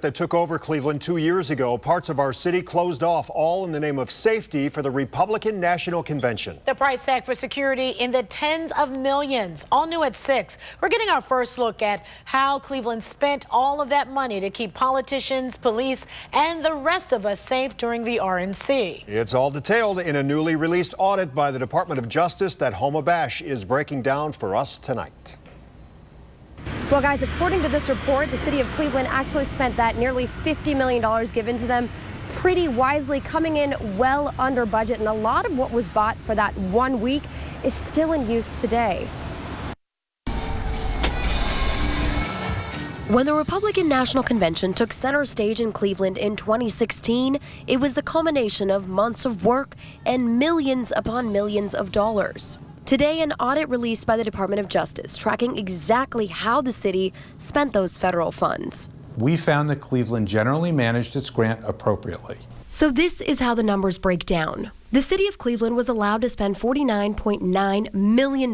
That took over Cleveland 2 years ago. Parts of our city closed off, all in the name of safety, for the Republican National Convention. The price tag for security in the tens of millions. All new at 6. We're getting our first look at how Cleveland spent all of that money to keep politicians, police, and the rest of us safe during the RNC. It's all detailed in a newly released audit by the Department of Justice that Homa Bash is breaking down for us tonight. Well, guys, according to this report, the city of Cleveland actually spent that nearly $50 million given to them pretty wisely, coming in well under budget. And a lot of what was bought for that 1 week is still in use today. When the Republican National Convention took center stage in Cleveland in 2016, it was the culmination of months of work and millions upon millions of dollars. Today, an audit released by the Department of Justice tracking exactly how the city spent those federal funds. We found that Cleveland generally managed its grant appropriately. So this is how the numbers break down. The city of Cleveland was allowed to spend $49.9 million,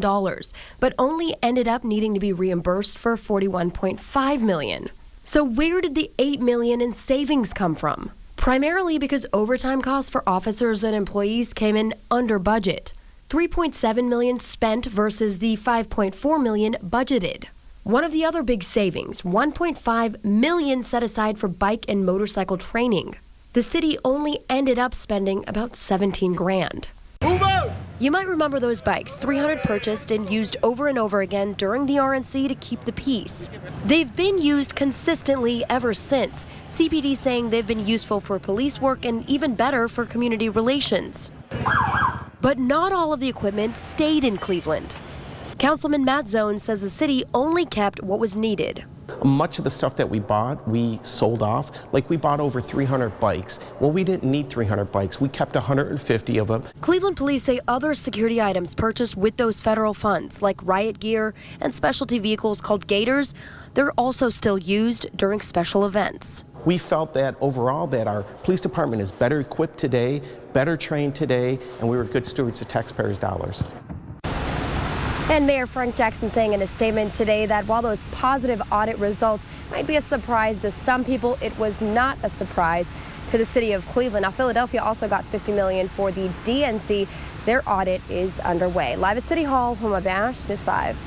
but only ended up needing to be reimbursed for $41.5 million. So where did the $8 million in savings come from? Primarily because overtime costs for officers and employees came in under budget. $3.7 million spent versus the $5.4 million budgeted. One of the other big savings, $1.5 million set aside for bike and motorcycle training. The city only ended up spending about 17 grand. Move out! You might remember those bikes, 300 purchased and used over and over again during the RNC to keep the peace. They've been used consistently ever since, CPD saying they've been useful for police work and even better for community relations. But not all of the equipment stayed in Cleveland. Councilman Matt Zone says the city only kept what was needed. Much of the stuff that we bought, we sold off. Like we bought over 300 bikes. Well, we didn't need 300 bikes. We kept 150 of them. Cleveland police say other security items purchased with those federal funds, like riot gear and specialty vehicles called Gators, they're also still used during special events. We felt that overall that our police department is better equipped today, better trained today, and we were good stewards of taxpayers' dollars. And Mayor Frank Jackson saying in a statement today that while those positive audit results might be a surprise to some people, it was not a surprise to the city of Cleveland. Now, Philadelphia also got $50 million for the DNC. Their audit is underway. Live at City Hall, Homa Bash, News 5.